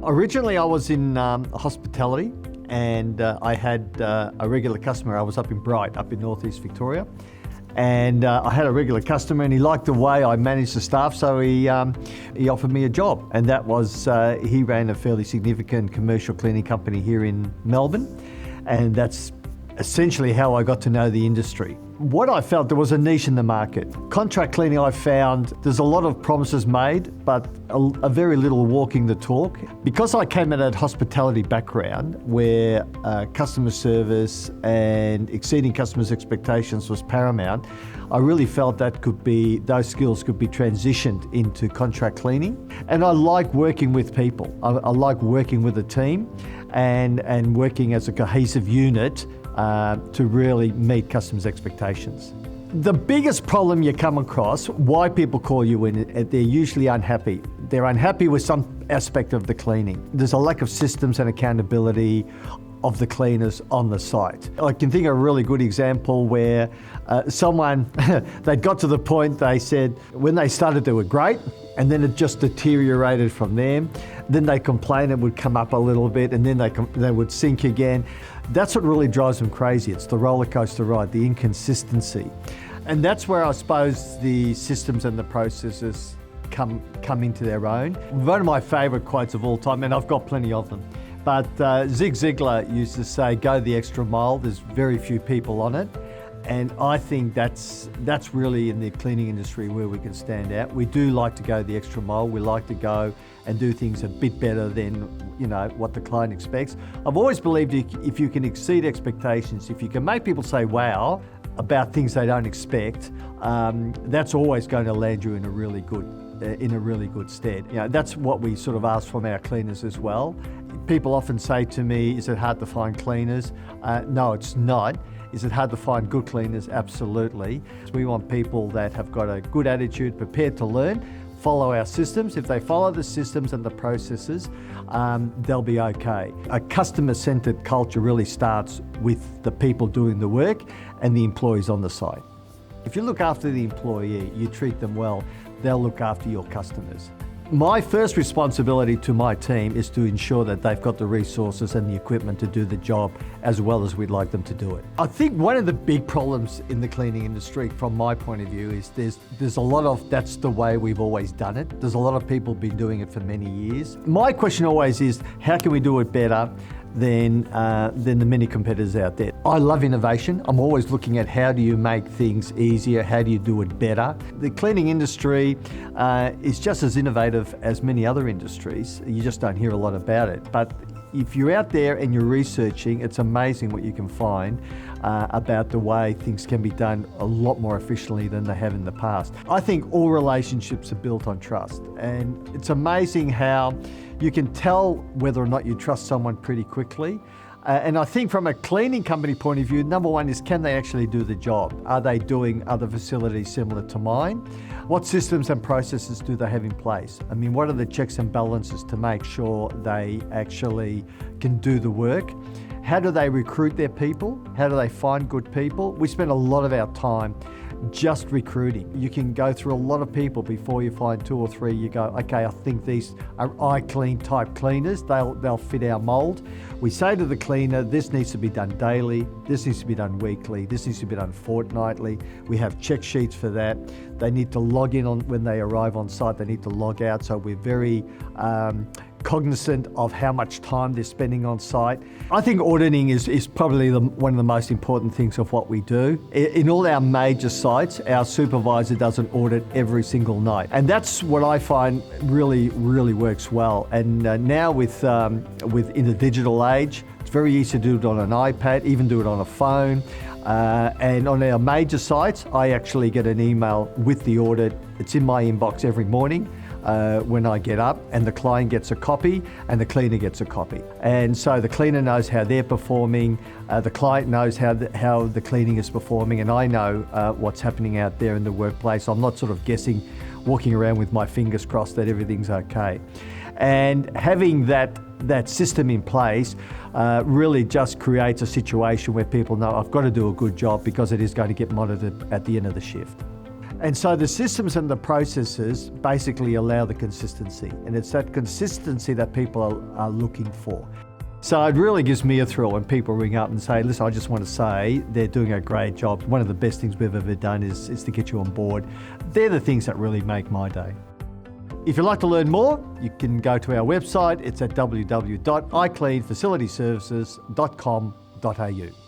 Originally, I was in hospitality, and I had a regular customer. I was up in Bright, up in northeast Victoria, and I had a regular customer, and he liked the way I managed the staff, so he offered me a job, and that was he ran a fairly significant commercial cleaning company here in Melbourne, and that's essentially how I got to know the industry. What I felt, there was a niche in the market. Contract cleaning, I found there's a lot of promises made, but a very little walking the talk. Because I came at a hospitality background where customer service and exceeding customers' expectations was paramount, I really felt those skills could be transitioned into contract cleaning. And I like working with people. I like working with a team and working as a cohesive unit to really meet customers' expectations. The biggest problem you come across, why people call you in, they're usually unhappy. They're unhappy with some aspect of the cleaning. There's a lack of systems and accountability of the cleaners on the site. I can think of a really good example where someone, they got to the point, they said, when they started they were great, and then it just deteriorated from there. Then they complain, it would come up a little bit, and then they would sink again. That's what really drives them crazy. It's the roller coaster ride, the inconsistency. And that's where I suppose the systems and the processes come into their own. One of my favourite quotes of all time, and I've got plenty of them, but Zig Ziglar used to say, go the extra mile. There's very few people on it. And I think that's really in the cleaning industry where we can stand out. We do like to go the extra mile. We like to go and do things a bit better than what the client expects. I've always believed if you can exceed expectations, if you can make people say wow about things they don't expect, that's always going to land you in a really good stead. That's what we sort of ask from our cleaners as well. People often say to me, is it hard to find cleaners? No, it's not. Is it hard to find good cleaners? Absolutely. We want people that have got a good attitude, prepared to learn, follow our systems. If they follow the systems and the processes, they'll be okay. A customer-centered culture really starts with the people doing the work and the employees on the site. If you look after the employee, you treat them well, they'll look after your customers. My first responsibility to my team is to ensure that they've got the resources and the equipment to do the job as well as we'd like them to do it. I think one of the big problems in the cleaning industry, from my point of view, is there's a lot of, that's the way we've always done it. There's a lot of people been doing it for many years. My question always is, how can we do it better than the many competitors out there? I love innovation. I'm always looking at how do you make things easier, how do you do it better. The cleaning industry is just as innovative as many other industries. You just don't hear a lot about it. But if you're out there and you're researching, it's amazing what you can find about the way things can be done a lot more efficiently than they have in the past. I think all relationships are built on trust, and it's amazing how you can tell whether or not you trust someone pretty quickly. And I think from a cleaning company point of view, number one is, can they actually do the job? Are they doing other facilities similar to mine? What systems and processes do they have in place? I mean, what are the checks and balances to make sure they actually can do the work? How do they recruit their people? How do they find good people? We spend a lot of our time just recruiting. You can go through a lot of people before you find two or three. You go, okay, I think these are iClean type cleaners. They'll fit our mold. We say to the cleaner, this needs to be done daily, this needs to be done weekly, this needs to be done fortnightly. We have check sheets for that. They need to log in when they arrive on site. They need to log out. So we're very cognizant of how much time they're spending on site. I think auditing is probably one of the most important things of what we do. In all our major sites, our supervisor does an audit every single night. And that's what I find really, really works well. And now in the digital age, it's very easy to do it on an iPad, even do it on a phone. And on our major sites, I actually get an email with the audit. It's in my inbox every morning. When I get up, and the client gets a copy and the cleaner gets a copy. And so the cleaner knows how they're performing, the client knows how the cleaning is performing, and I know what's happening out there in the workplace. I'm not sort of guessing, walking around with my fingers crossed that everything's okay. And having that system in place really just creates a situation where people know I've got to do a good job because it is going to get monitored at the end of the shift. And so the systems and the processes basically allow the consistency, and it's that consistency that people are looking for. So it really gives me a thrill when people ring up and say, listen, I just want to say they're doing a great job. One of the best things we've ever done is to get you on board. They're the things that really make my day. If you'd like to learn more, you can go to our website. It's at www.icleanfacilityservices.com.au.